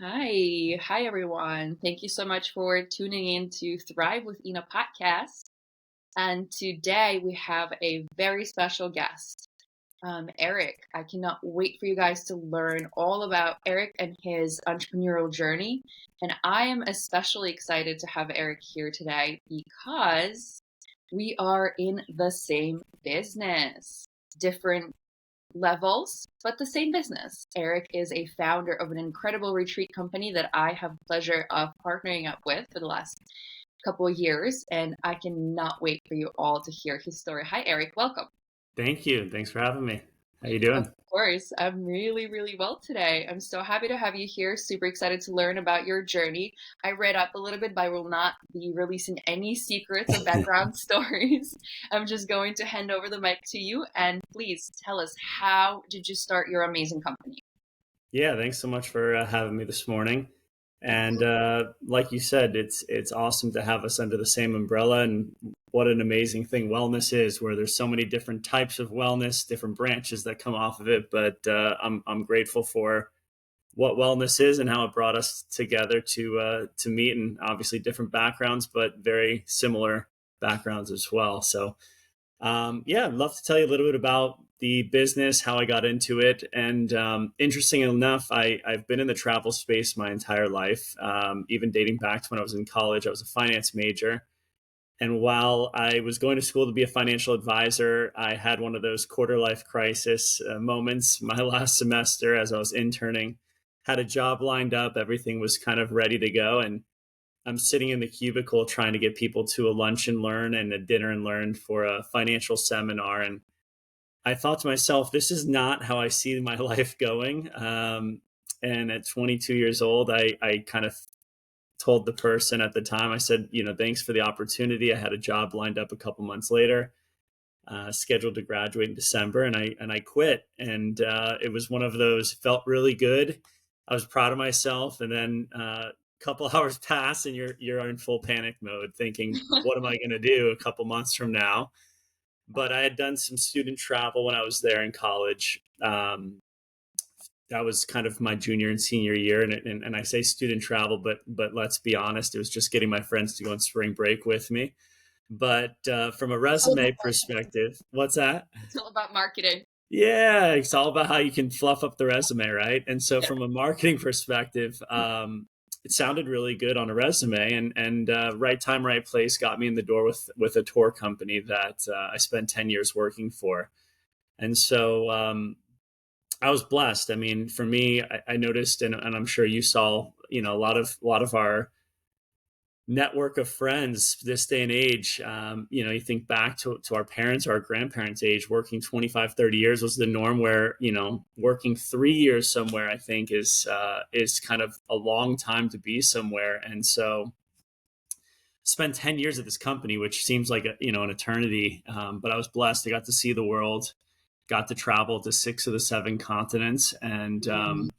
Hi everyone. Thank you so much for tuning in to Thrive with Ina podcast. And today we have a very special guest, Erik. I cannot wait for you guys to learn all about Erik and his entrepreneurial journey. And I am especially excited to have Erik here today because we are in the same business, different levels, but the same business. Erik is a founder of an incredible retreat company that I have the pleasure of partnering up with for the last couple of years, and I cannot wait for you all to hear his story. Hi, Erik. Welcome. Thank you. Thanks for having me. How you Of doing? course, I'm really, really well today. I'm so happy to have you here. Super excited to learn about your journey. I read up a little bit, but I will not be releasing any secrets or background stories. I'm just going to hand over the mic to you, and please tell us, how did you start your amazing company? Yeah, thanks so much for having me this morning. And like you said, it's awesome to have us under the same umbrella. And what an amazing thing wellness is, where there's so many different types of wellness, different branches that come off of it. But I'm grateful for what wellness is and how it brought us together to meet, and obviously different backgrounds, but very similar backgrounds as well. So yeah, I'd love to tell you a little bit about the business, how I got into it. And interesting enough, I've been in the travel space my entire life, even dating back to when I was in college. I was a finance major. And while I was going to school to be a financial advisor, I had one of those quarter life crisis moments my last semester as I was interning. Had a job lined up, everything was kind of ready to go. And I'm sitting in the cubicle trying to get people to a lunch and learn and a dinner and learn for a financial seminar. And I thought to myself, this is not how I see my life going. And at 22 years old, I kind of told the person at the time, I said, thanks for the opportunity. I had a job lined up a couple months later, scheduled to graduate in December, and I quit. And it was one of those, felt really good. I was proud of myself. And then couple hours pass and you're in full panic mode thinking, what am I going to do a couple months from now? But I had done some student travel when I was there in college. That was kind of my junior and senior year, and I say student travel, but let's be honest, it was just getting my friends to go on spring break with me. But from a All about resume marketing. perspective, what's that? It's all about marketing. Yeah, it's all about how you can fluff up the resume, right? And so, Yeah. from a marketing perspective, it sounded really good on a resume, and right time, right place got me in the door with a tour company that I spent 10 years working for. And so I was blessed. I mean, for me, I noticed, and I'm sure you saw, a lot of our network of friends this day and age. You think back to our parents or our grandparents' age, working 25, 30 years was the norm, where working 3 years somewhere, I think, is kind of a long time to be somewhere. And so spent 10 years at this company, which seems like an eternity. But I was blessed. I got to see the world, got to travel to 6 of the 7 continents. And Mm.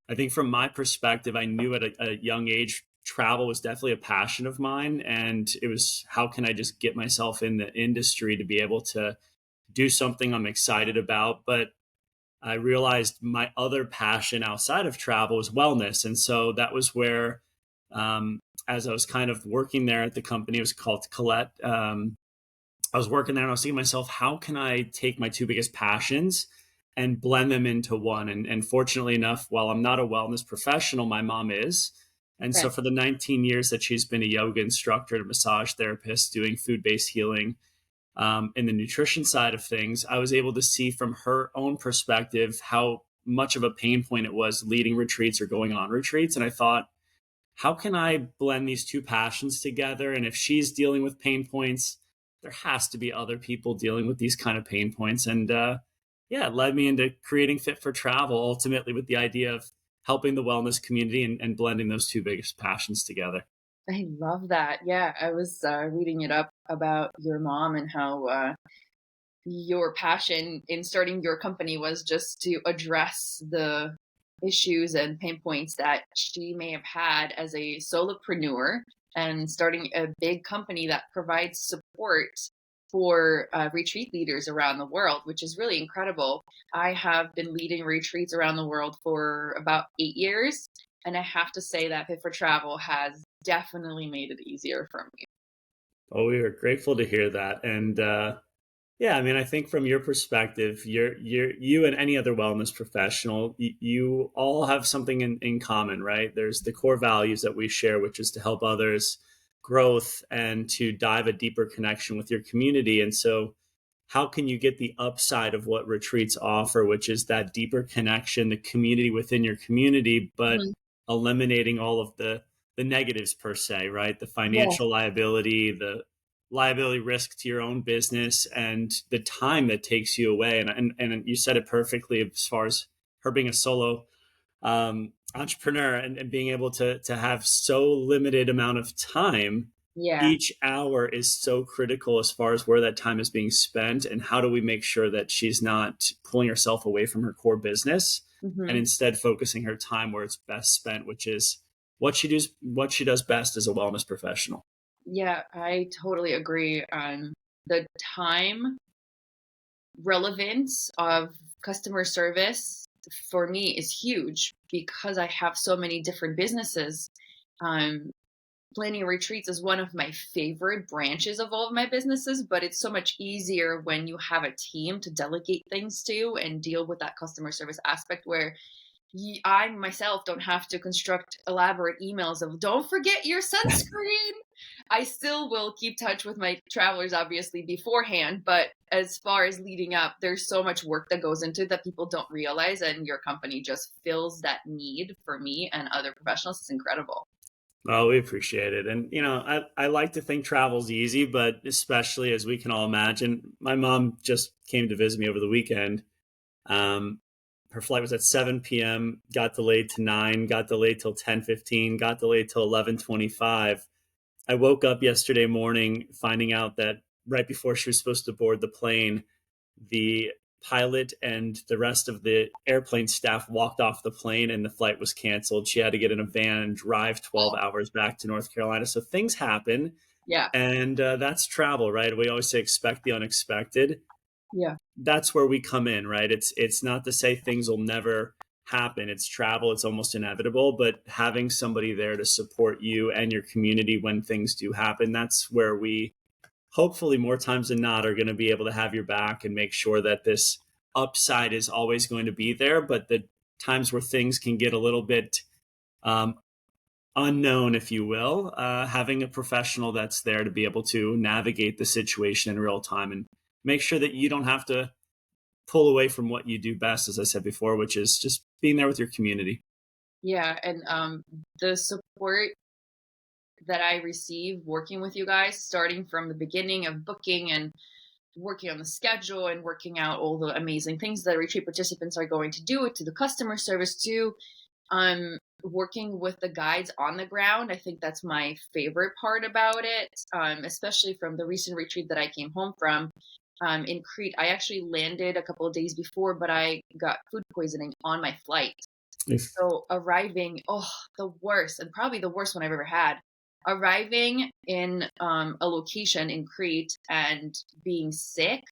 I think from my perspective, I knew at a young age, travel was definitely a passion of mine. And it was, how can I just get myself in the industry to be able to do something I'm excited about? But I realized my other passion outside of travel was wellness. And so that was where, as I was kind of working there at the company, it was called Colette. I was working there and I was thinking to myself, how can I take my two biggest passions and blend them into one? And fortunately enough, while I'm not a wellness professional, my mom is. And so Okay. for the 19 years that she's been a yoga instructor and a massage therapist doing food-based healing, in the nutrition side of things, I was able to see from her own perspective how much of a pain point it was leading retreats or going on retreats. And I thought, how can I blend these two passions together? And if she's dealing with pain points, there has to be other people dealing with these kind of pain points. And yeah, it led me into creating Fit for Travel, ultimately with the idea of helping the wellness community and blending those two biggest passions together. I love that. Yeah, I was reading it up about your mom and how your passion in starting your company was just to address the issues and pain points that she may have had as a solopreneur and starting a big company that provides support for retreat leaders around the world, which is really incredible. I have been leading retreats around the world for about 8 years. And I have to say that Fit for Travel has definitely made it easier for me. Oh, we are grateful to hear that. And yeah, I mean, I think from your perspective, you and any other wellness professional, you all have something in common, right? There's the core values that we share, which is to help others, growth, and to dive a deeper connection with your community. And so, how can you get the upside of what retreats offer, which is that deeper connection, the community within your community, but Mhm. eliminating all of the negatives per se, right? The Yes. financial liability, the liability risk to your own business, and the time that takes you away. And you said it perfectly as far as her being a solo entrepreneur and being able to have so limited amount of time. Yeah. Each hour is so critical as far as where that time is being spent, and how do we make sure that she's not pulling herself away from her core business and Hmm. instead focusing her time where it's best spent, which is what she does best as a wellness professional. Yeah, I totally agree on the time relevance of customer service for me is huge because I have so many different businesses. Um, Planning retreats is one of my favorite branches of all of my businesses, but it's so much easier when you have a team to delegate things to and deal with that customer service aspect where I myself don't have to construct elaborate emails of don't forget your sunscreen. I still will keep touch with my travelers obviously beforehand, but as far as leading up, there's so much work that goes into it that people don't realize, and your company just fills that need for me and other professionals. It's incredible. Oh, we appreciate it. And, I like to think travel's easy, but especially as we can all imagine, my mom just came to visit me over the weekend. Um, Her flight was at 7 p.m., got delayed to 9, got delayed till 10:15, got delayed till 11:25. I woke up yesterday morning finding out that right before she was supposed to board the plane, the pilot and the rest of the airplane staff walked off the plane and the flight was canceled. She had to get in a van and drive 12 hours back to North Carolina. So things happen, Yeah. and that's travel, right? We always say expect the unexpected. Yeah. That's where we come in, right? It's not to say things will never happen. It's travel, it's almost inevitable, but having somebody there to support you and your community when things do happen, that's where we hopefully more times than not are going to be able to have your back and make sure that this upside is always going to be there. But the times where things can get a little bit um, unknown, if you will, having a professional that's there to be able to navigate the situation in real time and make sure that you don't have to pull away from what you do best, as I said before, which is just being there with your community. Yeah. And the support that I receive working with you guys, starting from the beginning of booking and working on the schedule and working out all the amazing things that retreat participants are going to do, to the customer service too. Working with the guides on the ground, I think that's my favorite part about it, especially from the recent retreat that I came home from in Crete. I actually landed a couple of days before, but I got food poisoning on my flight. If So arriving, oh, the worst, and probably the worst one I've ever had. Arriving in a location in Crete and being sick,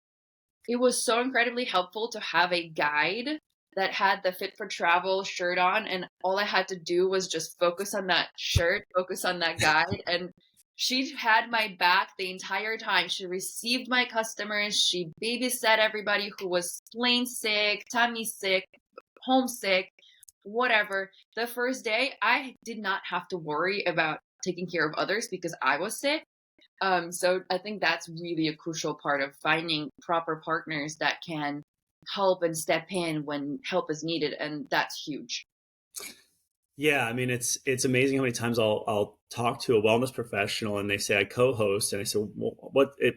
it was so incredibly helpful to have a guide that had the Fit for Travel shirt on, and all I had to do was just focus on that shirt, focus on that guide, and she had my back the entire time. She received my customers, she babysat everybody who was plain sick, tummy sick, homesick, whatever. The first day, I did not have to worry about taking care of others because I was sick. So I think that's really a crucial part of finding proper partners that can help and step in when help is needed, and that's huge. Yeah, I mean it's amazing how many times I'll talk to a wellness professional and they say I co-host, and I say, well,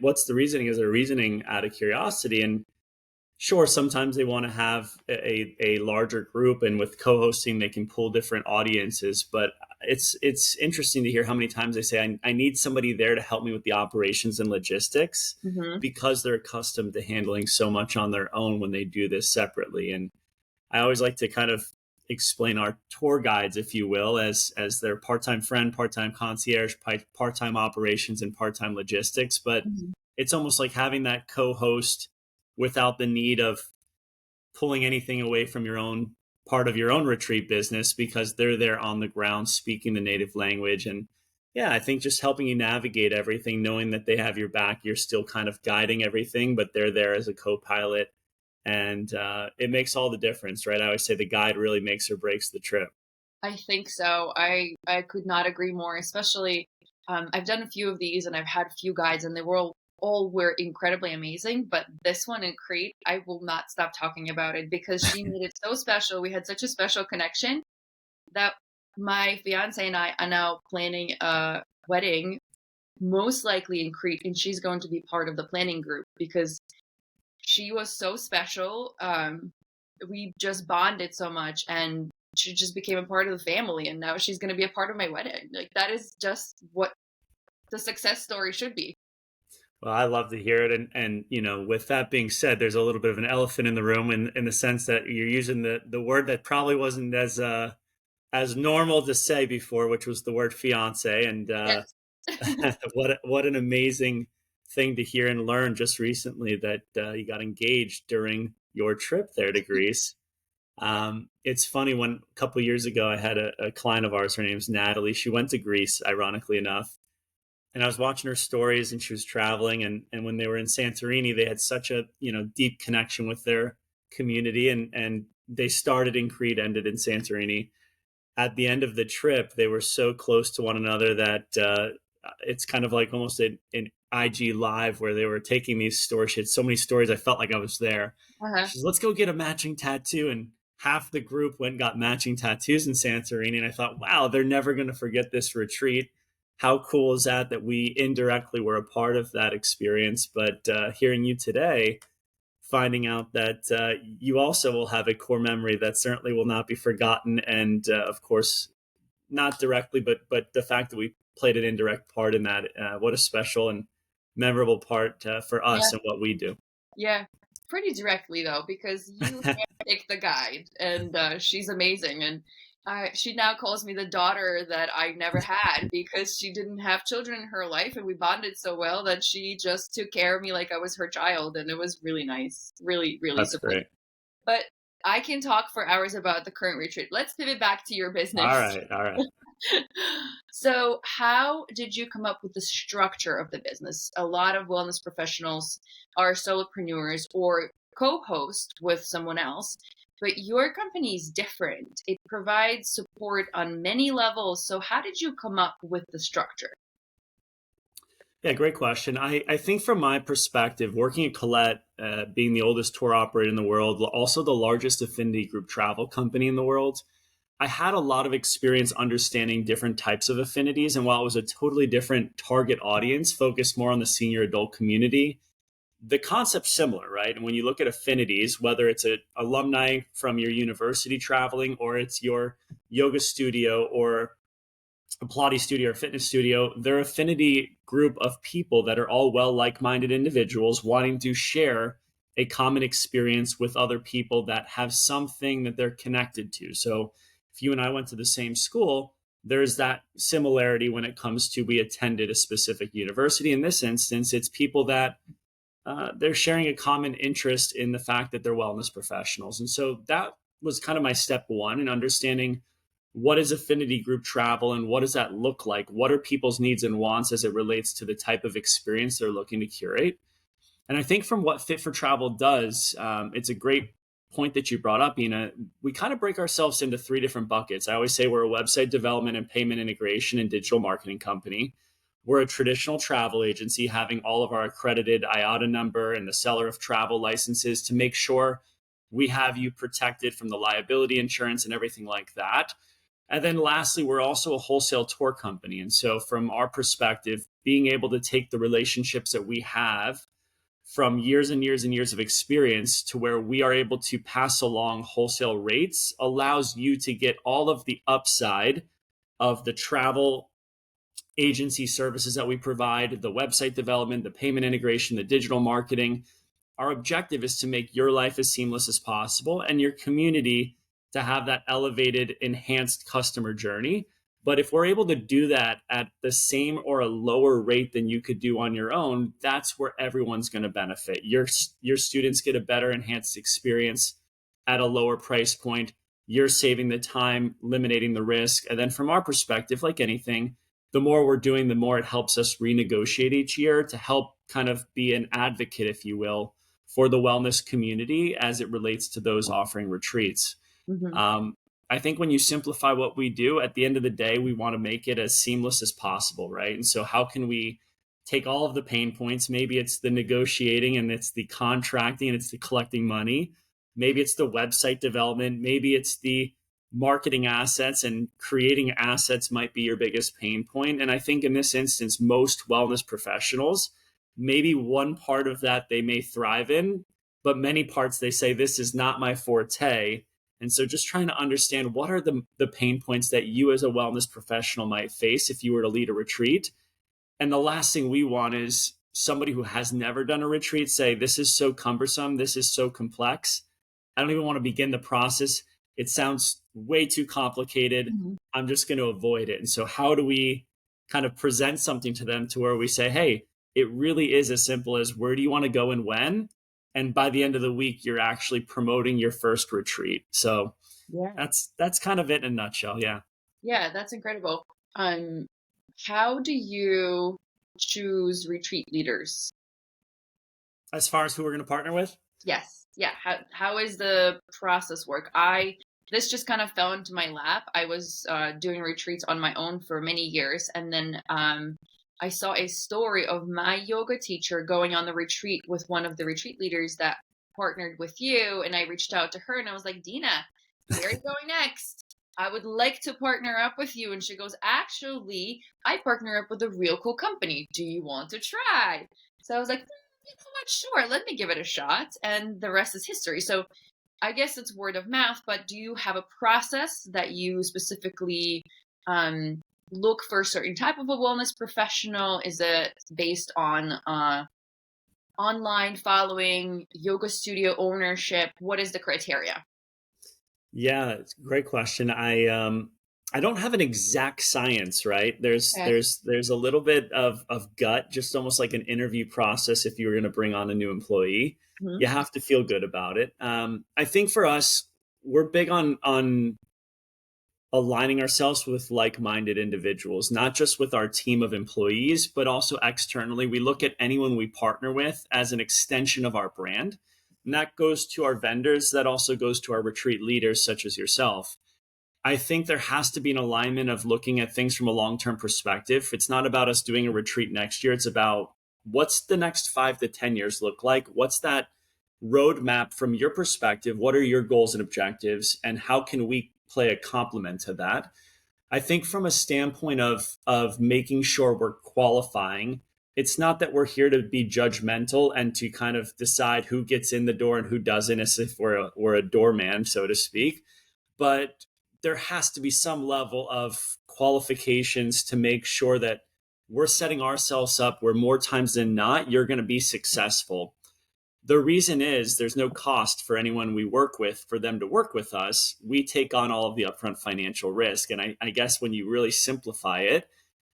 what's the reasoning? Is there a reasoning out of curiosity? And sure, sometimes they want to have a larger group, and with co-hosting, they can pull different audiences. But it's interesting to hear how many times they say, I need somebody there to help me with the operations and logistics Hmm. because they're accustomed to handling so much on their own when they do this separately. And I always like to kind of explain our tour guides, if you will, as their part-time friend, part-time concierge, part-time operations, and part-time logistics. But Hmm. it's almost like having that co-host without the need of pulling anything away from your own part of your own retreat business because they're there on the ground speaking the native language. And yeah, I think just helping you navigate everything, knowing that they have your back, you're still kind of guiding everything, but they're there as a co-pilot. And it makes all the difference, right? I always say the guide really makes or breaks the trip. I think so. I could not agree more, especially I've done a few of these and I've had a few guides and they were all were incredibly amazing, but this one in Crete, I will not stop talking about it because she made it so special. We had such a special connection that my fiance and I are now planning a wedding, most likely in Crete, and she's going to be part of the planning group because she was so special. We just bonded so much, and she just became a part of the family, and now she's going to be a part of my wedding. Like, that is just what the success story should be. Well, I love to hear it. And with that being said, there's a little bit of an elephant in the room in the sense that you're using the word that probably wasn't as normal to say before, which was the word fiance. And Yes. what an amazing thing to hear and learn just recently that you got engaged during your trip there to Greece. It's funny, when a couple of years ago I had a client of ours, her name's Natalie. She went to Greece, ironically enough, and I was watching her stories, and she was traveling, and when they were in Santorini, they had such a deep connection with their community, and they started in Crete, ended in Santorini. At the end of the trip, they were so close to one another that it's kind of like almost an IG live where they were taking these stories. She had so many stories, I felt like I was there. Uh-huh. She says, let's go get a matching tattoo. And half the group went and got matching tattoos in Santorini. And I thought, wow, they're never going to forget this retreat. How cool is that we indirectly were a part of that experience? But hearing you today, finding out that you also will have a core memory that certainly will not be forgotten. And of course, not directly, but the fact that we played an indirect part in that, what a special and memorable part for Yeah. us and what we do. Yeah. Pretty directly though, because you pick the guide, and she's amazing. And she now calls me the daughter that I never had because she didn't have children in her life, and we bonded so well that she just took care of me like I was her child, and it was really nice, really, really That's supportive. great. But I can talk for hours about the current retreat. Let's pivot back to your All business. right. All right. So, how did you come up with the structure of the business? A lot of wellness professionals are solopreneurs or co host with someone else, but your company is different. It provides support on many levels. So, how did you come up with the structure? Yeah, great question. I think from my perspective, working at Colette, being the oldest tour operator in the world, also the largest affinity group travel company in the world, I had a lot of experience understanding different types of affinities. And while it was a totally different target audience, focused more on the senior adult community, the concept's similar, right? And when you look at affinities, whether it's an alumni from your university traveling, or it's your yoga studio or a Pilates studio or fitness studio, they're affinity group of people that are all well like-minded individuals wanting to share a common experience with other people that have something that they're connected to. So if you and I went to the same school, there's that similarity when it comes to we attended a specific university. In this instance, it's people that they're sharing a common interest in the fact that they're wellness professionals. And so that was kind of my step one in understanding what is affinity group travel and what does that look like? What are people's needs and wants as it relates to the type of experience they're looking to curate? And I think from what Fit for Travel does, it's a great point that you brought up, Ina. We kind of break ourselves into three different buckets. I always say we're a website development and payment integration and digital marketing company. We're a traditional travel agency having all of our accredited IATA number and the seller of travel licenses to make sure we have you protected from the liability insurance and everything like that. And then lastly, we're also a wholesale tour company. And so from our perspective, being able to take the relationships that we have from years and years and years of experience to where we are able to pass along wholesale rates allows you to get all of the upside of the travel agency services that we provide, the website development, the payment integration, the digital marketing. Our objective is to make your life as seamless as possible and your community to have that elevated, enhanced customer journey. But if we're able to do that at the same or a lower rate than you could do on your own, that's where everyone's going to benefit. Your students get a better enhanced experience at a lower price point. you're saving the time, eliminating the risk. And then from our perspective, like anything, the more we're doing, the more it helps us renegotiate each year to help kind of be an advocate, if you will, for the wellness community as it relates to those offering retreats. Hmm. Um, I think when you simplify what we do, at the end of the day, we want to make it as seamless as possible, right? And so, how can we take all of the pain points? Maybe it's the negotiating and it's the contracting and it's the collecting money. Maybe it's the website development. Maybe it's the marketing assets, and creating assets might be your biggest pain point. And I think in this instance, most wellness professionals, maybe one part of that they may thrive in, but many parts they say, this is not my forte. And so just trying to understand what are the pain points that you as a wellness professional might face if you were to lead a retreat. And the last thing we want is somebody who has never done a retreat say, this is so cumbersome, this is so complex, I don't even want to begin the process. It sounds way too complicated. Hmm. I'm just going to avoid it. And so how do we kind of present something to them to where we say, hey, it really is as simple as where do you want to go and when? And by the end of the week, you're actually promoting your first retreat. So Yeah. that's kind of it in a nutshell. Yeah. Yeah, that's incredible. Um, how do you choose retreat leaders? As far as who we're going to partner with. Yes. Yeah. How is the process work? This just kind of fell into my lap. I was doing retreats on my own for many years, and then I saw a story of my yoga teacher going on the retreat with one of the retreat leaders that partnered with you, and I reached out to her and I was like, Dina, where are you going next? I would like to partner up with you. And she goes, actually, I partner up with a real cool company. Do you want to try? So I was like, you know what? Sure, let me give it a shot. And the rest is history. So I guess it's word of mouth, but do you have a process that you specifically look for a certain type of a wellness professional? Is it based on online following, yoga studio ownership? What is the criteria? Yeah, it's a great question. I don't have an exact science, right? Okay. There's a little bit of gut, just almost like an interview process if you were going to bring on a new employee. Hmm. You have to feel good about it. I think for us, we're big on aligning ourselves with like-minded individuals, not just with our team of employees, but also externally. We look at anyone we partner with as an extension of our brand. And that goes to our vendors. That also goes to our retreat leaders, such as yourself. I think there has to be an alignment of looking at things from a long-term perspective. It's not about us doing a retreat next year. It's about what's the next 5 to 10 years look like? What's that roadmap from your perspective? What are your goals and objectives? And how can we play a complement to that? I think from a standpoint of making sure we're qualifying, it's not that we're here to be judgmental and to kind of decide who gets in the door and who doesn't, as if we're a doorman, so to speak. But there has to be some level of qualifications to make sure that we're setting ourselves up where more times than not, you're going to be successful. The reason is there's no cost for anyone we work with for them to work with us. We take on all of the upfront financial risk. And I guess when you really simplify it,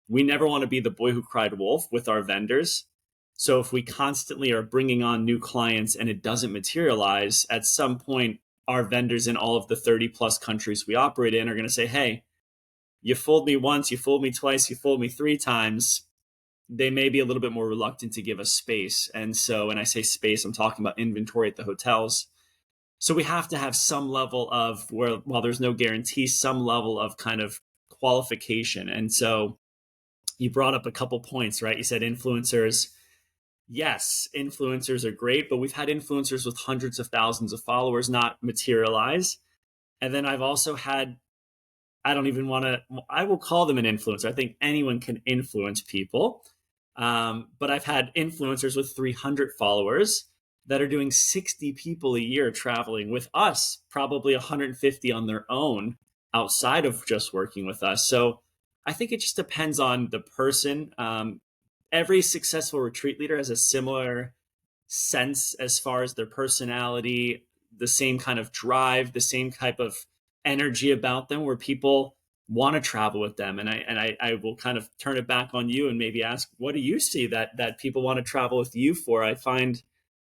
we never want to be the boy who cried wolf with our vendors. So if we constantly are bringing on new clients and it doesn't materialize, at some point, our vendors in all of the 30 plus countries we operate in are going to say, hey, you fooled me once, you fooled me twice, you fooled me 3 times. They may be a little bit more reluctant to give us space. And so when I say space, I'm talking about inventory at the hotels. So we have to have some level of, where, while there's no guarantee, some level of kind of qualification. And so you brought up a couple points, right? You said influencers. Yes, influencers are great, but we've had influencers with hundreds of thousands of followers not materialize. And then I've also had, I don't even want to, I will call them an influencer. I think anyone can influence people. But I've had influencers with 300 followers that are doing 60 people a year traveling with us, probably 150 on their own outside of just working with us. So I think it just depends on the person. Every successful retreat leader has a similar sense as far as their personality, the same kind of drive, the same type of energy about them where people want to travel with them. And I will kind of turn it back on you and maybe ask, what do you see that people want to travel with you for? I find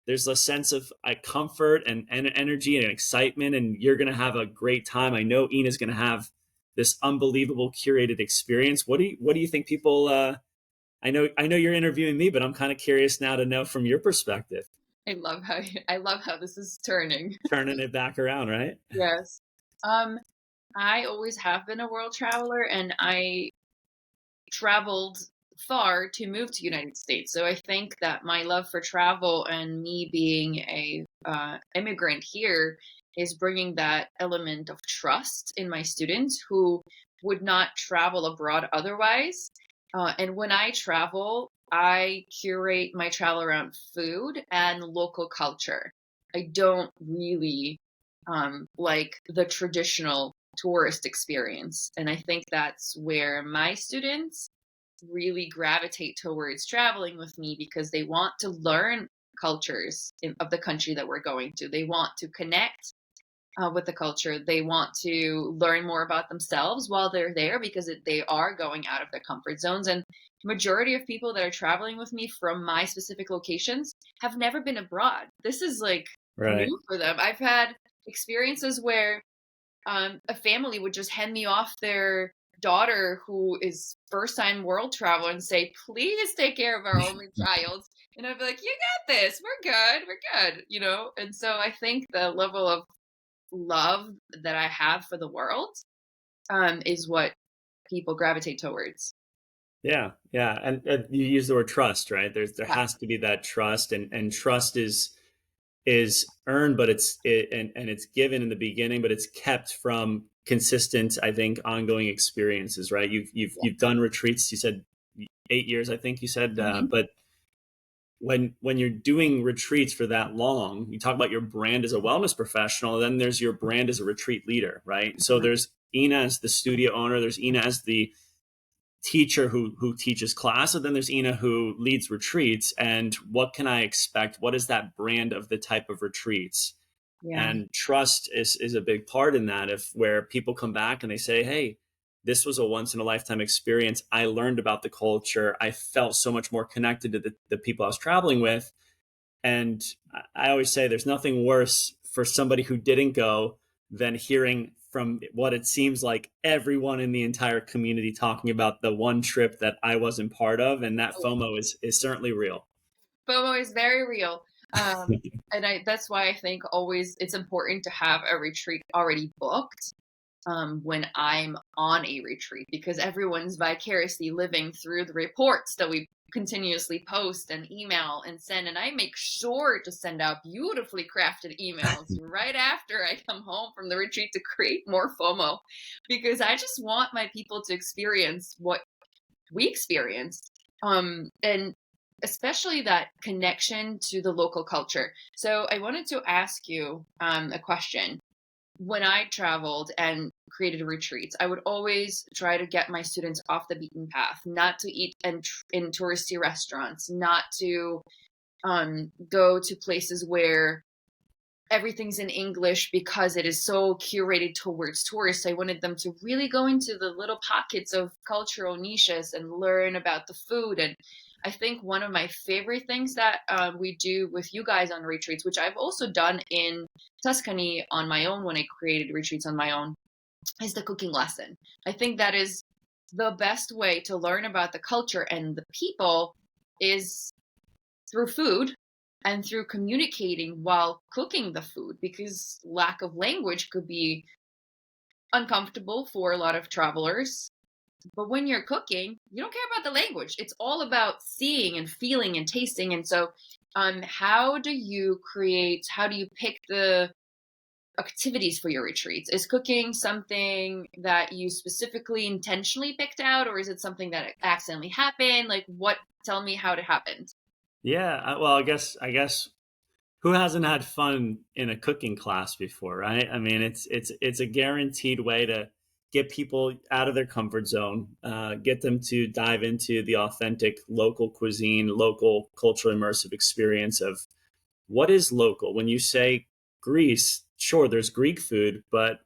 there's a sense of comfort and energy and excitement, and you're going to have a great time. I know Ina's going to have this unbelievable curated experience. What do you think people, I know you're interviewing me, but I'm kind of curious now to know from your perspective. I love how this is turning. Turning it back around, right? Yes. Um, I always have been a world traveler, and I traveled far to move to United States. So I think that my love for travel and me being a immigrant here is bringing that element of trust in my students who would not travel abroad otherwise. And when I travel, I curate my travel around food and local culture. I don't really like the traditional tourist experience. And I think that's where my students really gravitate towards traveling with me because they want to learn cultures of the country that we're going to. They want to connect with the culture. They want to learn more about themselves while they're there because they are going out of their comfort zones. And majority of people that are traveling with me from my specific locations have never been abroad. This is like Right. new for them. I've had experiences where a family would just hand me off their daughter who is first time world traveler and say, please take care of our only child. And I'd be like, you got this. We're good. And so I think the level of love that I have for the world is what people gravitate towards. Yeah, yeah, and you use the word trust, right? There Yeah. has to be that trust, and trust is earned, but and it's given in the beginning, but it's kept from consistent, I think, ongoing experiences, right? You've done retreats. You said 8 years, I think you said, Mhm. but when you're doing retreats for that long, you talk about your brand as a wellness professional, then there's your brand as a retreat leader, right? So there's Ina as the studio owner, there's Ina as the teacher who teaches class, and then there's Ina who leads retreats. And what can I expect? What is that brand of the type of retreats? Yeah. And trust is a big part in that. If where people come back and they say, hey, this was a once in a lifetime experience. I learned about the culture. I felt so much more connected to the people I was traveling with. And I always say there's nothing worse for somebody who didn't go than hearing from what it seems like everyone in the entire community talking about the one trip that I wasn't part of. And that FOMO is certainly real. FOMO is very real. And that's why I think always it's important to have a retreat already booked when I'm on a retreat because everyone's vicariously living through the reports that we continuously post and email and send. And I make sure to send out beautifully crafted emails right after I come home from the retreat to create more FOMO because I just want my people to experience what we experienced. And especially that connection to the local culture. So I wanted to ask you a question. When I traveled and created retreats, I would always try to get my students off the beaten path, not to eat in touristy restaurants, not to go to places where everything's in English because it is so curated towards tourists. I wanted them to really go into the little pockets of cultural niches and learn about the food. And I think one of my favorite things that we do with you guys on retreats, which I've also done in Tuscany on my own when I created retreats on my own, is the cooking lesson. I think that is the best way to learn about the culture and the people is through food and through communicating while cooking the food because lack of language could be uncomfortable for a lot of travelers. But when you're cooking, you don't care about the language. It's all about seeing and feeling and tasting. And so, how do you pick the activities for your retreats? Is cooking something that you specifically intentionally picked out, or is it something that accidentally happened? Like, tell me how it happened. Yeah, well, I guess who hasn't had fun in a cooking class before, right? I mean, it's a guaranteed way to get people out of their comfort zone, get them to dive into the authentic local cuisine, local cultural immersive experience of what is local. When you say Greece, sure, there's Greek food, but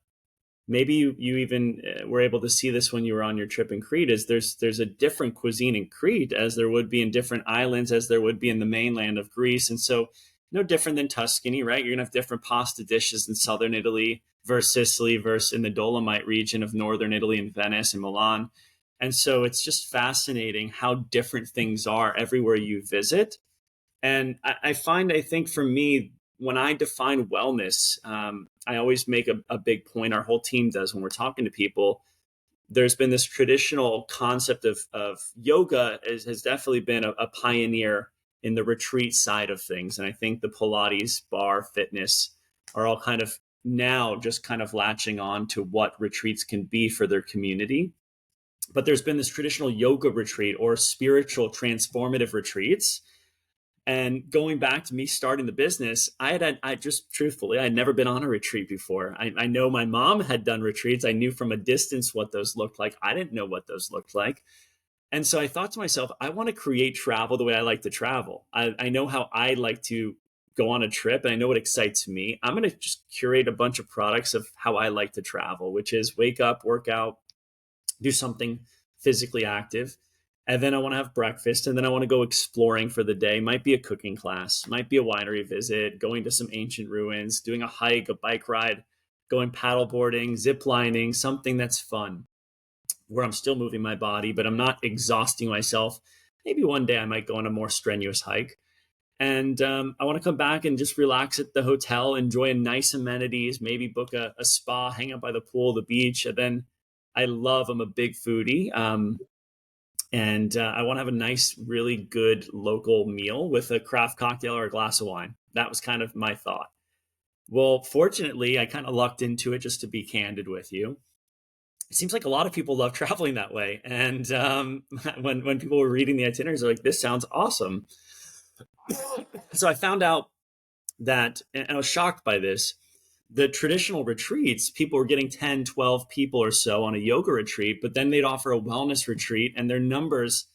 maybe you even were able to see this when you were on your trip in Crete. Is there's a different cuisine in Crete as there would be in different islands as there would be in the mainland of Greece, and so no different than Tuscany, right? You're going to have different pasta dishes in southern Italy versus Sicily versus in the Dolomite region of northern Italy and Venice and Milan. And so it's just fascinating how different things are everywhere you visit. And I find, I think for me, when I define wellness, I always make a big point, our whole team does when we're talking to people. There's been this traditional concept of yoga has definitely been a pioneer in the retreat side of things. And I think the Pilates, bar, fitness are all kind of now just kind of latching on to what retreats can be for their community. But there's been this traditional yoga retreat or spiritual transformative retreats. And going back to me starting the business, I just truthfully, I'd never been on a retreat before. I know my mom had done retreats. I knew from a distance what those looked like. I didn't know what those looked like. And so I thought to myself, I want to create travel the way I like to travel. I know how I like to go on a trip and I know what excites me. I'm going to just curate a bunch of products of how I like to travel, which is wake up, work out, do something physically active. And then I want to have breakfast. And then I want to go exploring for the day. Might be a cooking class, might be a winery visit, going to some ancient ruins, doing a hike, a bike ride, going paddle boarding, zip lining, something that's fun where I'm still moving my body, but I'm not exhausting myself. Maybe one day I might go on a more strenuous hike. And I want to come back and just relax at the hotel, enjoy nice amenities, maybe book a spa, hang out by the pool, the beach. And then I'm a big foodie. And I want to have a nice, really good local meal with a craft cocktail or a glass of wine. That was kind of my thought. Well, fortunately, I kind of lucked into it, just to be candid with you. It seems like a lot of people love traveling that way. And when people were reading the itineraries, they're like, this sounds awesome. So I found out that, and I was shocked by this, the traditional retreats, people were getting 10, 12 people or so on a yoga retreat, but then they'd offer a wellness retreat and their numbers,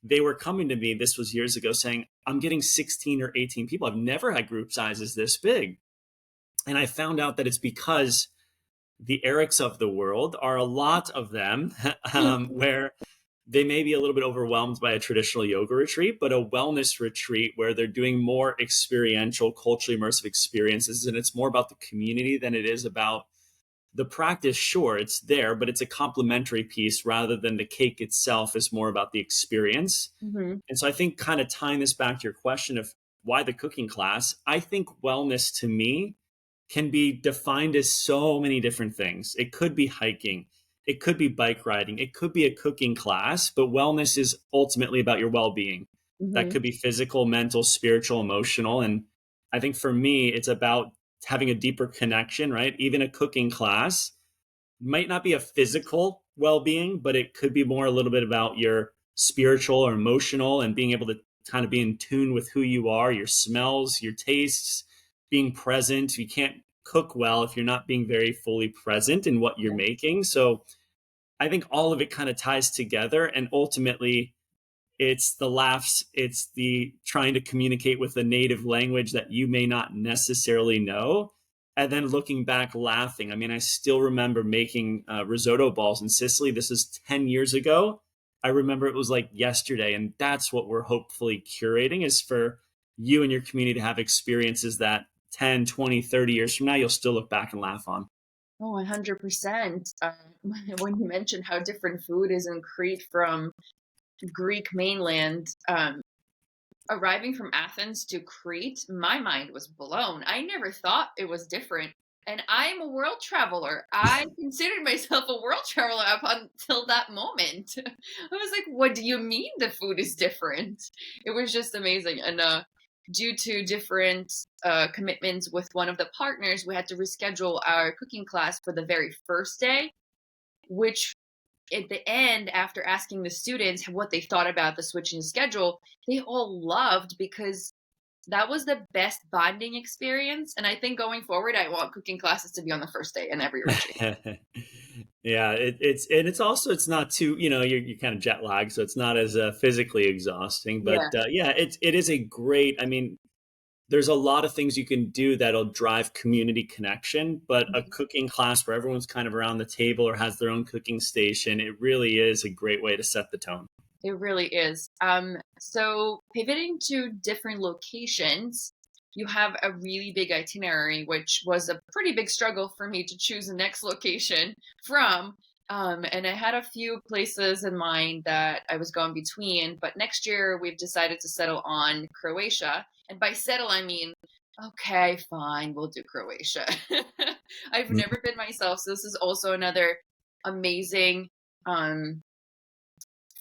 they were coming to me, this was years ago, saying, I'm getting 16 or 18 people. I've never had group sizes this big. And I found out that it's because the Eriks of the world are a lot of them where they may be a little bit overwhelmed by a traditional yoga retreat, but a wellness retreat where they're doing more experiential, culturally immersive experiences. And it's more about the community than it is about the practice. Sure, it's there, but it's a complementary piece rather than the cake itself is more about the experience. Mm-hmm. And so I think kind of tying this back to your question of why the cooking class, I think wellness to me can be defined as so many different things. It could be hiking, it could be bike riding, it could be a cooking class, but wellness is ultimately about your well-being. That Mm-hmm. could be physical, mental, spiritual, emotional. And I think for me, it's about having a deeper connection, right? Even a cooking class might not be a physical well-being, but it could be more a little bit about your spiritual or emotional and being able to kind of be in tune with who you are, your smells, your tastes, being present. You can't cook well if you're not being very fully present in what you're making. So I think all of it kind of ties together. And ultimately, it's the laughs, it's the trying to communicate with a native language that you may not necessarily know. And then looking back, laughing. I mean, I still remember making risotto balls in Sicily. This is 10 years ago. I remember it was like yesterday. And that's what we're hopefully curating, is for you and your community to have experiences that 10, 20, 30 years from now, you'll still look back and laugh on. Oh, 100%. When you mentioned how different food is in Crete from Greek mainland, arriving from Athens to Crete, my mind was blown. I never thought it was different. And I'm a world traveler. I considered myself a world traveler up until that moment. I was like, what do you mean the food is different? It was just amazing. And due to different commitments with one of the partners, we had to reschedule our cooking class for the very first day, which at the end, after asking the students what they thought about the switch in schedule, they all loved, because that was the best bonding experience. And I think going forward, I want cooking classes to be on the first day in every retreat. Yeah, it's also, it's not too, you're kind of jet lagged, so it's not as physically exhausting. But Yeah. yeah, it is a great. I mean, there's a lot of things you can do that'll drive community connection, but a cooking class where everyone's kind of around the table or has their own cooking station, it really is a great way to set the tone. It really is. So pivoting to different locations, you have a really big itinerary, which was a pretty big struggle for me to choose the next location from. And I had a few places in mind that I was going between, but next year we've decided to settle on Croatia. And by settle, I mean, okay, fine, we'll do Croatia. I've never been myself, so this is also another amazing um,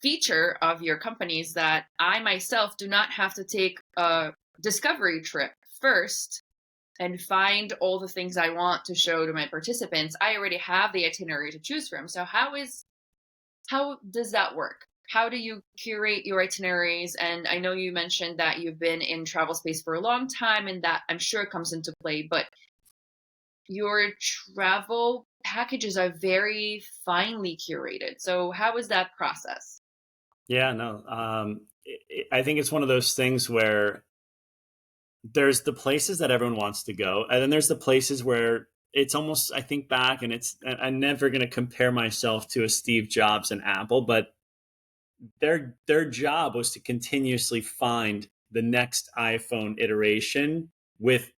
feature of your companies that I myself do not have to take a discovery trip first and find all the things I want to show to my participants. I already have the itinerary to choose from. So how does that work? How do you curate your itineraries? And I know you mentioned that you've been in travel space for a long time, and that I'm sure comes into play, but your travel packages are very finely curated. So how is that process? Yeah, no. I think it's one of those things where there's the places that everyone wants to go, and then there's the places where it's almost, I think back, and I'm never going to compare myself to a Steve Jobs and Apple, but their job was to continuously find the next iPhone iteration with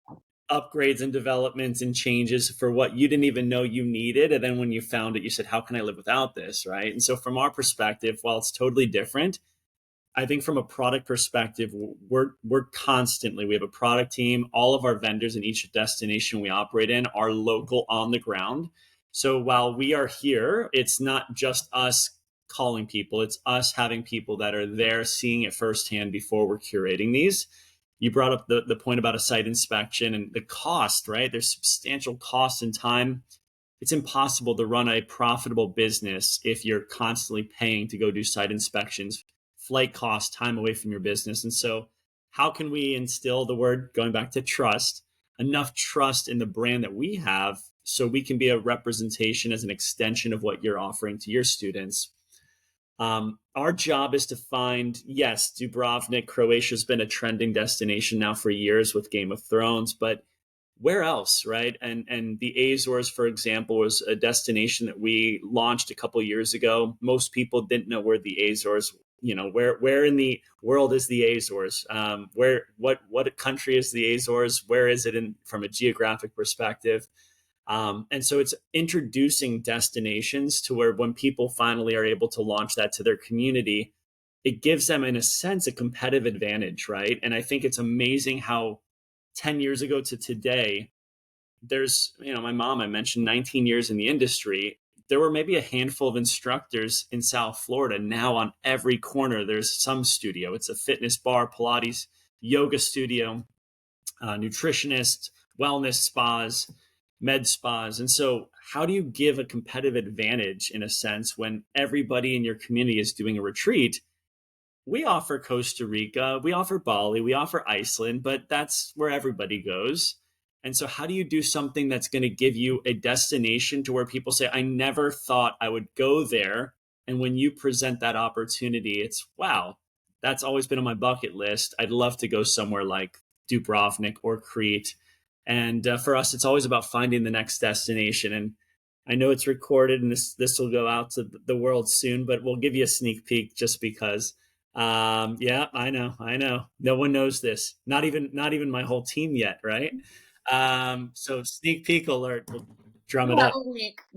upgrades and developments and changes for what you didn't even know you needed. And then when you found it, you said, how can I live without this? Right. And so from our perspective, while it's totally different, I think from a product perspective, we're constantly, we have a product team. All of our vendors in each destination we operate in are local on the ground. So while we are here, it's not just us calling people, it's us having people that are there seeing it firsthand before we're curating these. You brought up the point about a site inspection and the cost, right? There's substantial cost and time. It's impossible to run a profitable business if you're constantly paying to go do site inspections, flight costs, time away from your business. And so how can we instill the word, going back to trust, enough trust in the brand that we have so we can be a representation as an extension of what you're offering to your students? Our job is to find, yes, Dubrovnik, Croatia's been a trending destination now for years with Game of Thrones, but where else, right? And the Azores, for example, was a destination that we launched a couple of years ago. Most people didn't know where the Azores, where in the world is the Azores? What country is the Azores? Where is it from a geographic perspective? And so it's introducing destinations to where when people finally are able to launch that to their community, it gives them, in a sense, a competitive advantage, right? And I think it's amazing how 10 years ago to today, there's, my mom, I mentioned 19 years in the industry. There were maybe a handful of instructors in South Florida. Now on every corner, there's some studio. It's a fitness bar, Pilates, yoga studio, nutritionist, wellness spas, med spas. And so how do you give a competitive advantage in a sense when everybody in your community is doing a retreat? We offer Costa Rica, we offer Bali, we offer Iceland, but that's where everybody goes. And so how do you do something that's going to give you a destination to where people say, I never thought I would go there. And when you present that opportunity, it's, wow, that's always been on my bucket list. I'd love to go somewhere like Dubrovnik or Crete. And for us, it's always about finding the next destination. And I know it's recorded and this will go out to the world soon, but we'll give you a sneak peek just because. Yeah, I know. No one knows this. Not even my whole team yet, right? So sneak peek alert. We'll drum it up.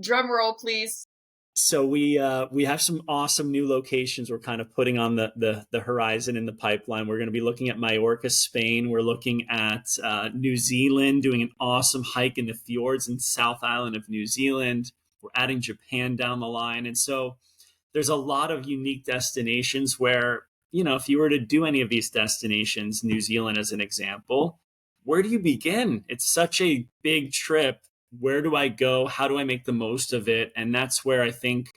Drum roll, please. So we have some awesome new locations we're kind of putting on the horizon in the pipeline. We're going to be looking at Majorca, Spain. We're looking at New Zealand, doing an awesome hike in the fjords in South Island of New Zealand. We're adding Japan down the line. And so there's a lot of unique destinations where, if you were to do any of these destinations, New Zealand as an example, where do you begin? It's such a big trip. Where do I go? How do I make the most of it? And that's where I think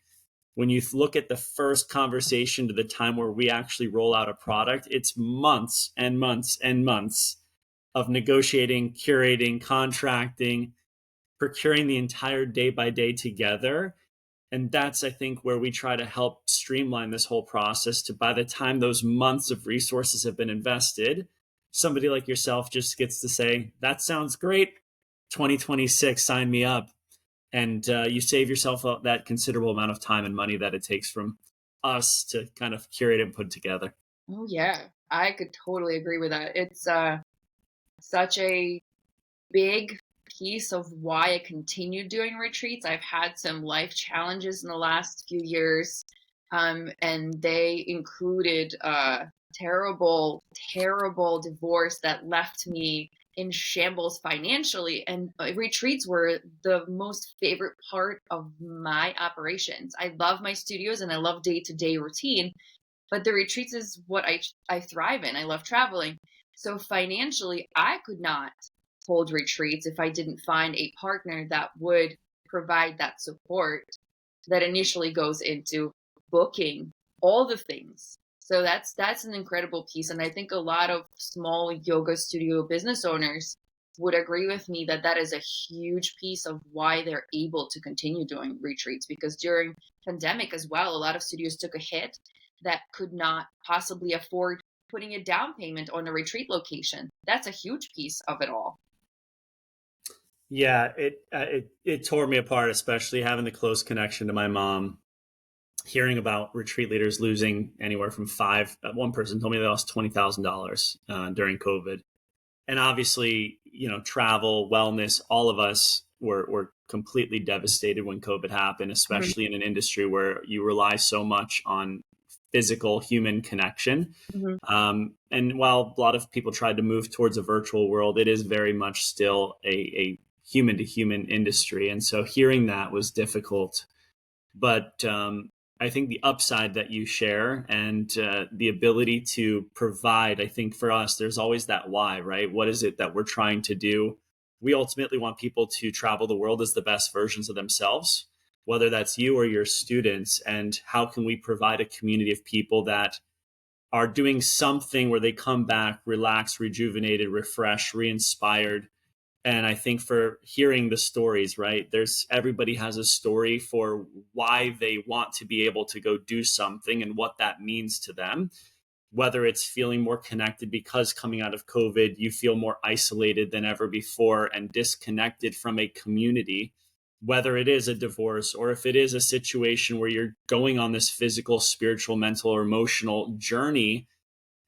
when you look at the first conversation to the time where we actually roll out a product, it's months and months and months of negotiating, curating, contracting, procuring the entire day by day together. And that's, I think, where we try to help streamline this whole process to by the time those months of resources have been invested, somebody like yourself just gets to say, that sounds great. 2026, sign me up. And you save yourself that considerable amount of time and money that it takes from us to kind of curate and put together. Oh yeah, I could totally agree with that. It's such a big piece of why I continue doing retreats. I've had some life challenges in the last few years, and they included a terrible, terrible divorce that left me in shambles financially. And retreats were the most favorite part of my operations. I love my studios and I love day-to-day routine, but the retreats is what I thrive in. I love traveling. So financially, I could not hold retreats if I didn't find a partner that would provide that support that initially goes into booking all the things. So that's an incredible piece. And I think a lot of small yoga studio business owners would agree with me that that is a huge piece of why they're able to continue doing retreats, because during pandemic as well, a lot of studios took a hit that could not possibly afford putting a down payment on a retreat location. That's a huge piece of it all. Yeah, it tore me apart, especially having the close connection to my mom. Hearing about retreat leaders losing anywhere from five. One person told me they lost $20,000 during COVID, and obviously, travel, wellness, all of us were completely devastated when COVID happened, especially in an industry where you rely so much on physical human connection. Mm-hmm. And while a lot of people tried to move towards a virtual world, it is very much still a human to human industry. And so hearing that was difficult. But I think the upside that you share and the ability to provide, I think for us, there's always that why, right? What is it that we're trying to do? We ultimately want people to travel the world as the best versions of themselves, whether that's you or your students. And how can we provide a community of people that are doing something where they come back relaxed, rejuvenated, refreshed, re-inspired? And I think for hearing the stories, right, everybody has a story for why they want to be able to go do something and what that means to them, whether it's feeling more connected because coming out of COVID, you feel more isolated than ever before and disconnected from a community, whether it is a divorce or if it is a situation where you're going on this physical, spiritual, mental, or emotional journey.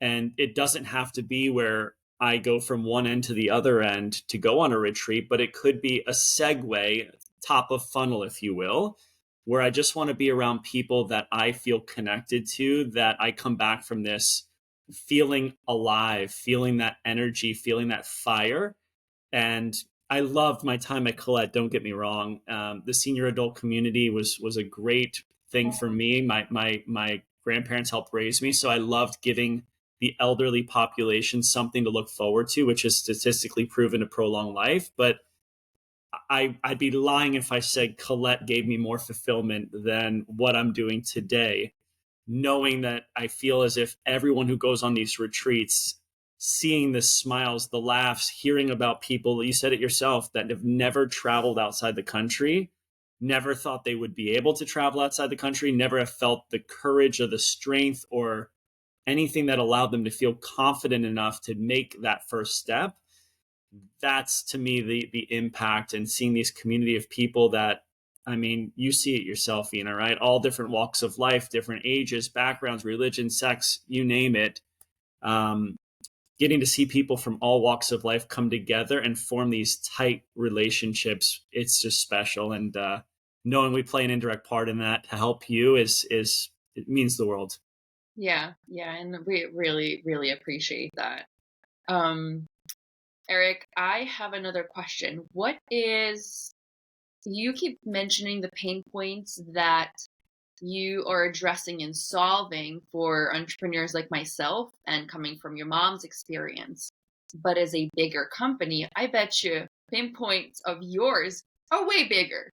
And it doesn't have to be where I go from one end to the other end to go on a retreat, but it could be a segue, top of funnel, if you will, where I just want to be around people that I feel connected to, that I come back from this feeling alive, feeling that energy, feeling that fire. And I loved my time at Colette, don't get me wrong. The senior adult community was a great thing for me. My grandparents helped raise me, so I loved giving the elderly population something to look forward to, which is statistically proven to prolong life. But I'd be lying if I said Colette gave me more fulfillment than what I'm doing today, knowing that I feel as if everyone who goes on these retreats, seeing the smiles, the laughs, hearing about people, you said it yourself, that have never traveled outside the country, never thought they would be able to travel outside the country, never have felt the courage or the strength or anything that allowed them to feel confident enough to make that first step. That's to me the impact, and seeing these community of people that, I mean, you see it yourself, Ina, right? All different walks of life, different ages, backgrounds, religion, sex, you name it. Getting to see people from all walks of life come together and form these tight relationships, it's just special. And knowing we play an indirect part in that to help you is it means the world. Yeah, and we really, really appreciate that. Erik, I have another question. You keep mentioning the pain points that you are addressing and solving for entrepreneurs like myself and coming from your mom's experience. But as a bigger company, I bet you pain points of yours are way bigger.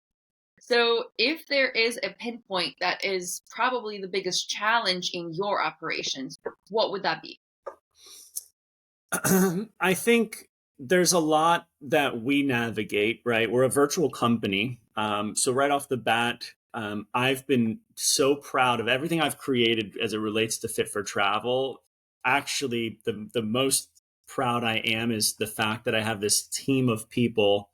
So if there is a pinpoint that is probably the biggest challenge in your operations, what would that be? I think there's a lot that we navigate, right? We're a virtual company. So right off the bat, I've been so proud of everything I've created as it relates to Fit for Travel. Actually, the most proud I am is the fact that I have this team of people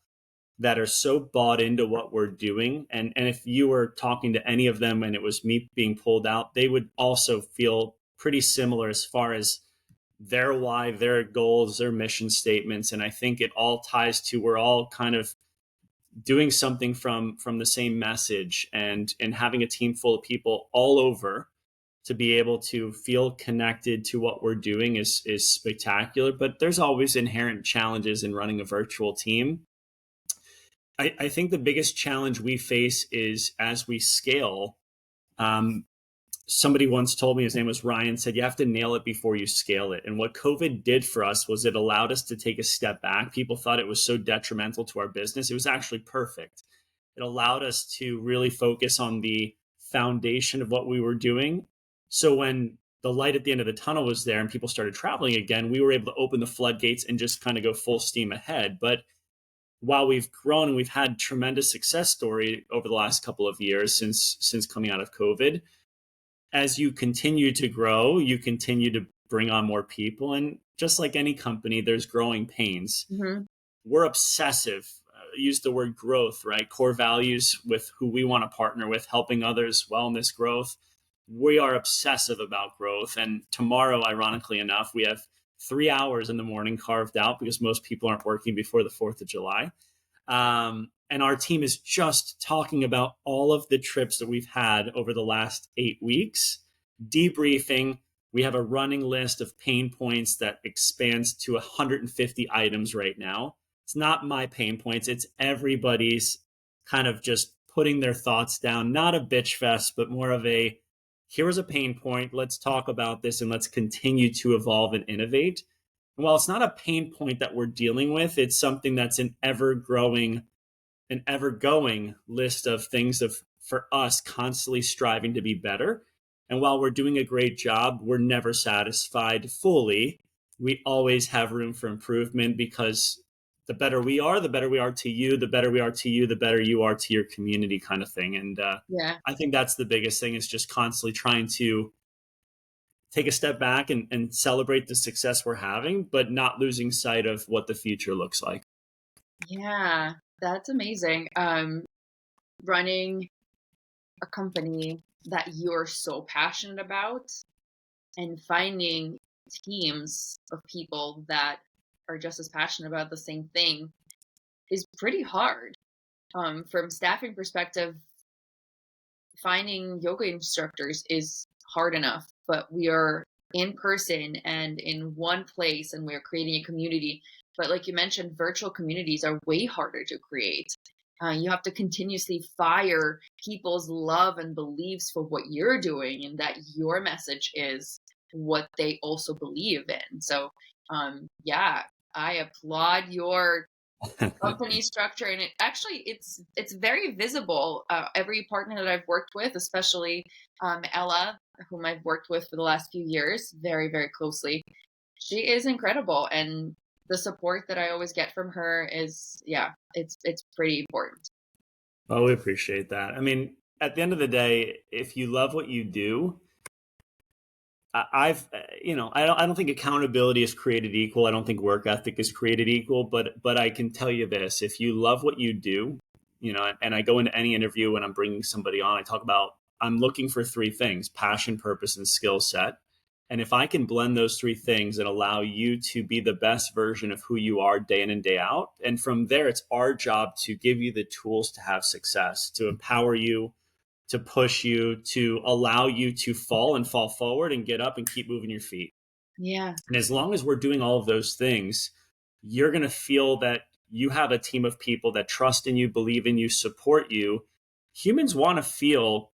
that are so bought into what we're doing. And if you were talking to any of them and it was me being pulled out, they would also feel pretty similar as far as their why, their goals, their mission statements. And I think it all ties to, we're all kind of doing something from the same message, and having a team full of people all over to be able to feel connected to what we're doing is spectacular. But there's always inherent challenges in running a virtual team. I think the biggest challenge we face is as we scale. Somebody once told me, his name was Ryan, said you have to nail it before you scale it. And what COVID did for us was it allowed us to take a step back. People thought it was so detrimental to our business. It was actually perfect. It allowed us to really focus on the foundation of what we were doing. So when the light at the end of the tunnel was there and people started traveling again, we were able to open the floodgates and just kind of go full steam ahead. But while we've grown and we've had tremendous success story over the last couple of years since coming out of COVID, as you continue to grow, you continue to bring on more people. And just like any company, there's growing pains. Mm-hmm. We're obsessive. Use the word growth, right? Core values with who we want to partner with, helping others, wellness, growth. We are obsessive about growth. And tomorrow, ironically enough, we have 3 hours in the morning carved out because most people aren't working before the 4th of July. And our team is just talking about all of the trips that we've had over the last 8 weeks, debriefing. We have a running list of pain points that expands to 150 items right now. It's not my pain points. It's everybody's kind of just putting their thoughts down, not a bitch fest, but more of a, here is a pain point. Let's talk about this and let's continue to evolve and innovate. And while it's not a pain point that we're dealing with, it's something that's an ever-going list of things for us constantly striving to be better. And while we're doing a great job, we're never satisfied fully. We always have room for improvement, because the better we are to you, the better we are to you, the better you are to your community, kind of thing. And I think that's the biggest thing, is just constantly trying to take a step back and celebrate the success we're having, but not losing sight of what the future looks like. Yeah, that's amazing. Running a company that you're so passionate about and finding teams of people that are just as passionate about the same thing is pretty hard. From staffing perspective, finding yoga instructors is hard enough, but we are in person and in one place, and we're creating a community. But like you mentioned, virtual communities are way harder to create. You have to continuously fire people's love and beliefs for what you're doing, and that your message is what they also believe in. So, yeah, I applaud your company structure, and it's very visible. Every partner that I've worked with, especially Ella, whom I've worked with for the last few years very, very closely, she is incredible, and the support that I always get from her is, yeah, it's pretty important. Oh, we appreciate that. I mean, at the end of the day, if you love what you do, I don't think accountability is created equal. I don't think work ethic is created equal, but I can tell you this: if you love what you do, and I go into any interview when I'm bringing somebody on, I talk about, I'm looking for 3 things: passion, purpose, and skill set. And if I can blend those 3 things and allow you to be the best version of who you are day in and day out, and from there, it's our job to give you the tools to have success, to empower you, to push you, to allow you to fall and fall forward and get up and keep moving your feet. Yeah. And as long as we're doing all of those things, you're going to feel that you have a team of people that trust in you, believe in you, support you. Humans want to feel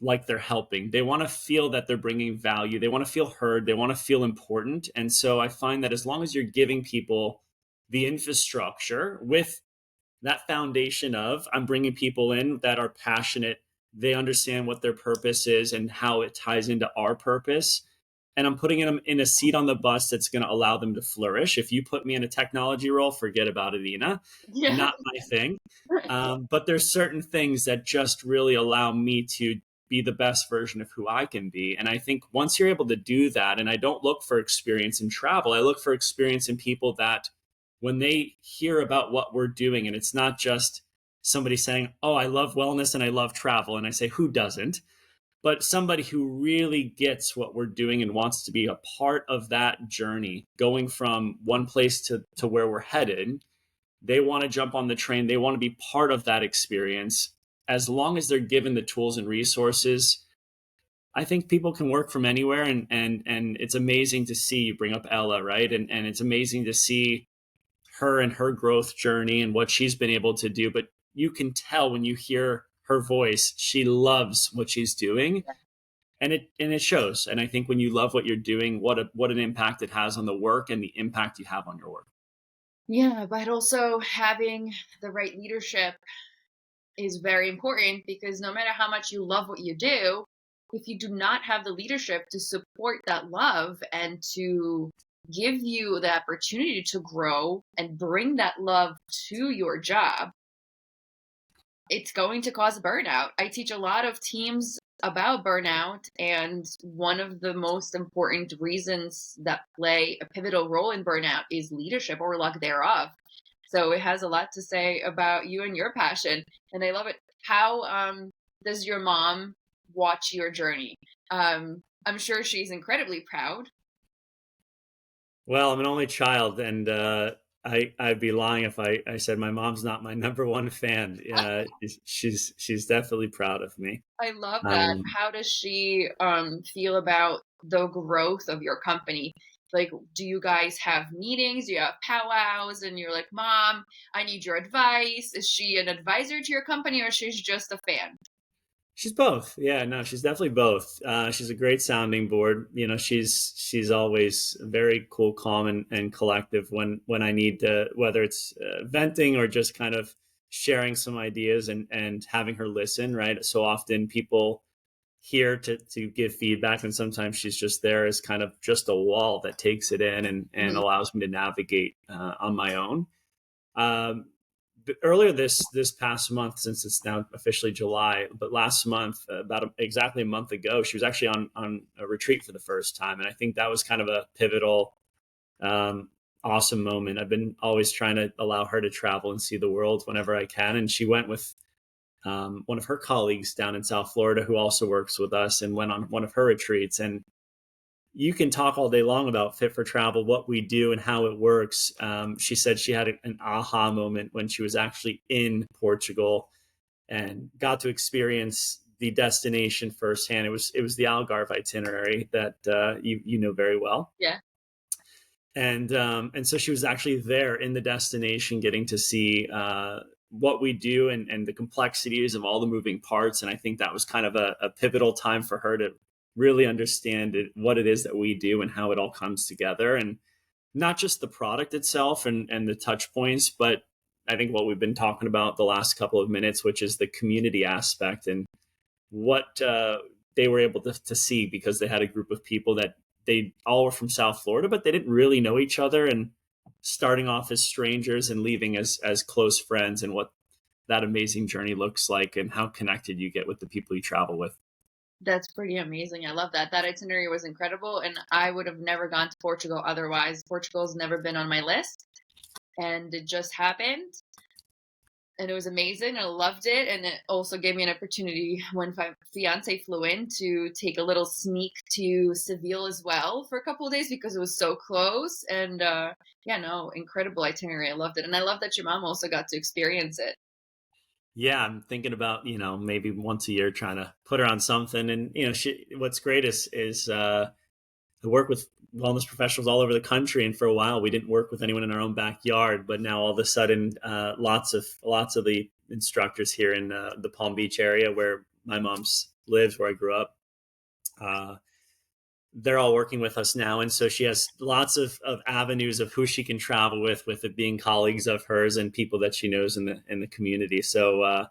like they're helping. They want to feel that they're bringing value. They want to feel heard. They want to feel important. And so I find that as long as you're giving people the infrastructure with that foundation of, I'm bringing people in that are passionate, they understand what their purpose is and how it ties into our purpose, and I'm putting them in a seat on the bus that's going to allow them to flourish. If you put me in a technology role, forget about it, Ina. Yeah. Not my thing. But there's certain things that just really allow me to be the best version of who I can be. And I think once you're able to do that, and I don't look for experience in travel, I look for experience in people that when they hear about what we're doing, and it's not just somebody saying, oh, I love wellness and I love travel. And I say, who doesn't? but somebody who really gets what we're doing and wants to be a part of that journey, going from one place to where we're headed. They want to jump on the train. They want to be part of that experience. As long as they're given the tools and resources, I think people can work from anywhere. And it's amazing to see, you bring up Ella, right? And it's amazing to see her and her growth journey and what she's been able to do. But you can tell when you hear her voice, she loves what she's doing. And it shows. And I think when you love what you're doing, what an impact it has on the work and the impact you have on your work. Yeah, but also having the right leadership is very important, because no matter how much you love what you do, if you do not have the leadership to support that love and to give you the opportunity to grow and bring that love to your job, it's going to cause burnout. I teach a lot of teams about burnout, and one of the most important reasons that play a pivotal role in burnout is leadership or lack thereof. So it has a lot to say about you and your passion, and I love it. How does your mom watch your journey? I'm sure she's incredibly proud. Well, I'm an only child, and I'd be lying if I said my mom's not my number one fan. She's definitely proud of me. I love that. Um, How does she feel about the growth of your company? Like, do you guys have meetings? Do you have powwows? And you're like, Mom, I need your advice. Is she an advisor to your company, or she's just a fan? she's both. Yeah, no, she's definitely both. She's a great sounding board. She's always very cool, calm, and collective when I need to, whether it's venting or just kind of sharing some ideas and having her listen. Right. So often people here to give feedback, and sometimes she's just there as kind of just a wall that takes it in and Mhm. allows me to navigate on my own. um, but earlier this past month, since it's now officially July, but last month, exactly a month ago, she was actually on a retreat for the first time, and I think that was kind of a pivotal, um, awesome moment. I've been always trying to allow her to travel and see the world whenever I can, and she went with one of her colleagues down in South Florida who also works with us, and went on one of her retreats. And you can talk all day long about Fit for Travel, what we do and how it works. She said she had an aha moment when she was actually in Portugal and got to experience the destination firsthand. It was the Algarve itinerary that you know very well. Yeah, And so she was actually there in the destination, getting to see what we do and the complexities of all the moving parts. And I think that was kind of a pivotal time for her to really understand what it is that we do and how it all comes together, and not just the product itself and the touch points, but I think what we've been talking about the last couple of minutes, which is the community aspect, and what they were able to see, because they had a group of people that they all were from South Florida, but they didn't really know each other, and starting off as strangers and leaving as close friends, and what that amazing journey looks like and how connected you get with the people you travel with. that's pretty amazing. I love that. That itinerary was incredible, and I would have never gone to Portugal otherwise. Portugal's never been on my list, and it just happened. And it was amazing. I loved it, and it also gave me an opportunity when my fiance flew in to take a little sneak to Seville as well for a couple of days, because it was so close. And yeah, no, incredible itinerary. I loved it, and I love that your mom also got to experience it. Yeah, I'm thinking about, maybe once a year trying to put her on something. And what's great is I work with wellness professionals all over the country, and for a while we didn't work with anyone in our own backyard. But now all of a sudden, lots of the instructors here in the Palm Beach area, where my mom's lives, where I grew up, uh, they're all working with us now, and so she has lots of avenues of who she can travel with it being colleagues of hers and people that she knows in the community. So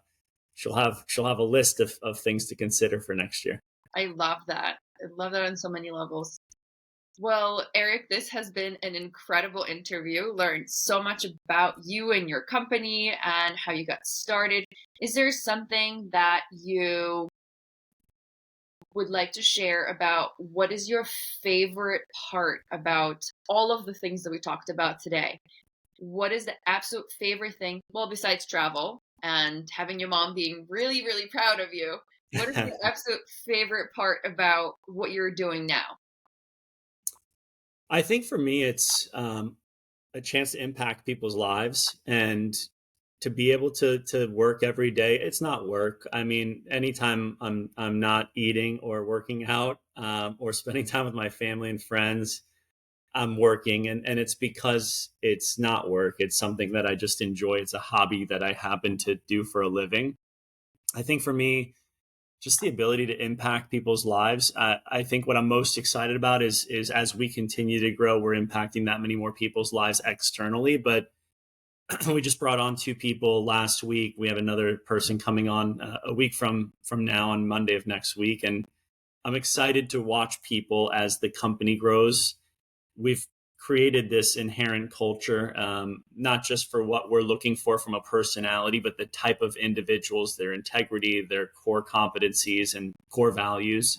she'll have a list of things to consider for next year. I love that. I love that on so many levels. Well, Erik, this has been an incredible interview. Learned so much about you and your company and how you got started. Is there something that you would like to share about what is your favorite part about all of the things that we talked about today? What is the absolute favorite thing? Well, besides travel and having your mom being really, really proud of you, What is your absolute favorite part about what you're doing now? I think for me, it's a chance to impact people's lives and to be able to work every day. It's not work. I mean, anytime I'm not eating or working out or spending time with my family and friends, I'm working, and it's because it's not work. It's something that I just enjoy. It's a hobby that I happen to do for a living. I think for me, just the ability to impact people's lives. I think what I'm most excited about is as we continue to grow, we're impacting that many more people's lives externally. But we just brought on two people last week. We have another person coming on a week from now on Monday of next week, and I'm excited to watch people as the company grows. We've created this inherent culture, not just for what we're looking for from a personality, but the type of individuals, their integrity, their core competencies, and core values.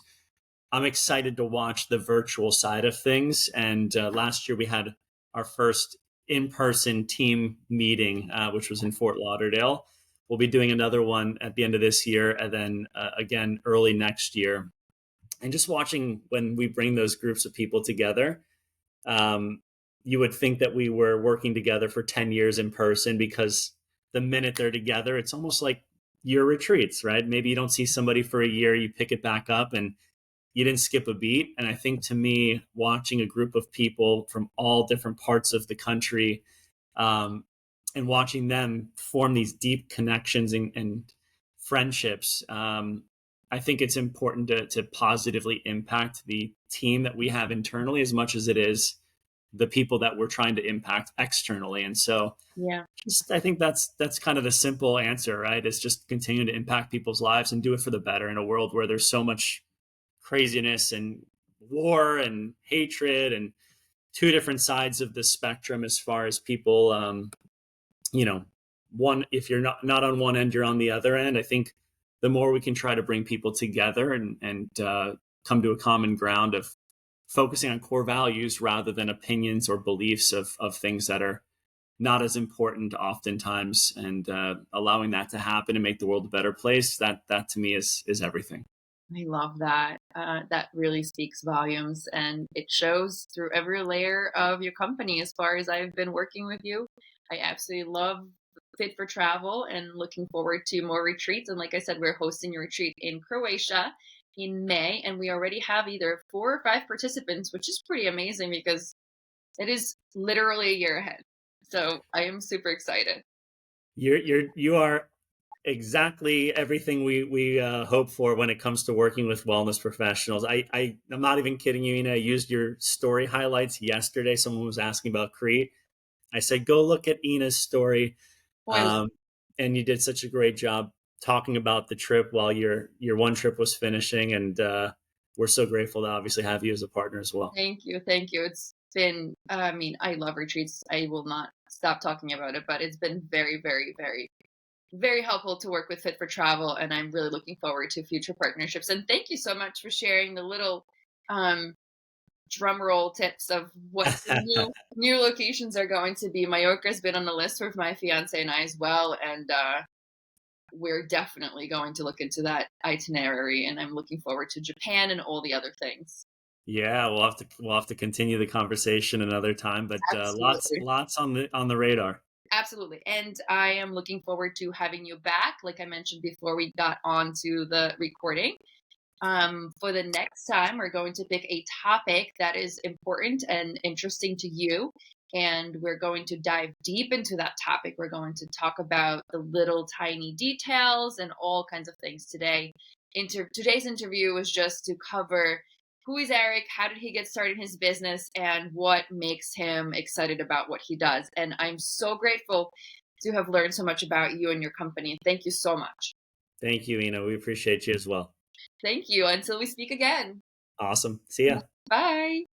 I'm excited to watch the virtual side of things. And last year we had our first in-person team meeting, which was in Fort Lauderdale. We'll be doing another one at the end of this year, and then again early next year. And just watching when we bring those groups of people together, um, you would think that we were working together for 10 years in person, because the minute they're together, it's almost like year retreats, right? Maybe you don't see somebody for a year, you pick it back up, and you didn't skip a beat. And I think to me, watching a group of people from all different parts of the country, um, and watching them form these deep connections and friendships, I think it's important to positively impact the team that we have internally as much as it is the people that we're trying to impact externally. And so Yeah. just, I think that's kind of the simple answer, right? It's just continue to impact people's lives and do it for the better in a world where there's so much craziness and war and hatred and two different sides of the spectrum as far as people, you know, one, if you're not on one end, you're on the other end. I think the more we can try to bring people together and come to a common ground of focusing on core values rather than opinions or beliefs of things that are not as important oftentimes, and allowing that to happen and make the world a better place, that to me is everything. I love that. That really speaks volumes, and it shows through every layer of your company. As far as I've been working with you, I absolutely love Fit for Travel and looking forward to more retreats. And like I said, we're hosting a retreat in Croatia in May, and we already have either 4 or 5 participants, which is pretty amazing because it is literally a year ahead. So I am super excited. You are exactly everything we hope for when it comes to working with wellness professionals. I'm not even kidding you, Ina. I used your story highlights yesterday. Someone was asking about Crete. I said, go look at Ina's story. Oh, Um, and you did such a great job talking about the trip while your one trip was finishing. And we're so grateful to obviously have you as a partner as well. thank you. Thank you. It's been, I mean, I love retreats. I will not stop talking about it, but it's been very, very, very, very helpful to work with Fit for Travel. And I'm really looking forward to future partnerships. And thank you so much for sharing the little um, drum roll tips of what the new locations are going to be. Mallorca's been on the list with my fiance and I as well. And we're definitely going to look into that itinerary. And I'm looking forward to Japan and all the other things. Yeah, we'll have to continue the conversation another time, but Absolutely. lots on the radar. Absolutely. And I am looking forward to having you back, like I mentioned before we got on to the recording. For the next time, we're going to pick a topic that is important and interesting to you. And we're going to dive deep into that topic. We're going to talk about the little tiny details and all kinds of things today. Today's interview was just to cover who is Erik, how did he get started in his business, and what makes him excited about what he does. And I'm so grateful to have learned so much about you and your company. Thank you so much. Thank you, Ina. We appreciate you as well. Thank you. Until we speak again. Awesome. See ya. Bye.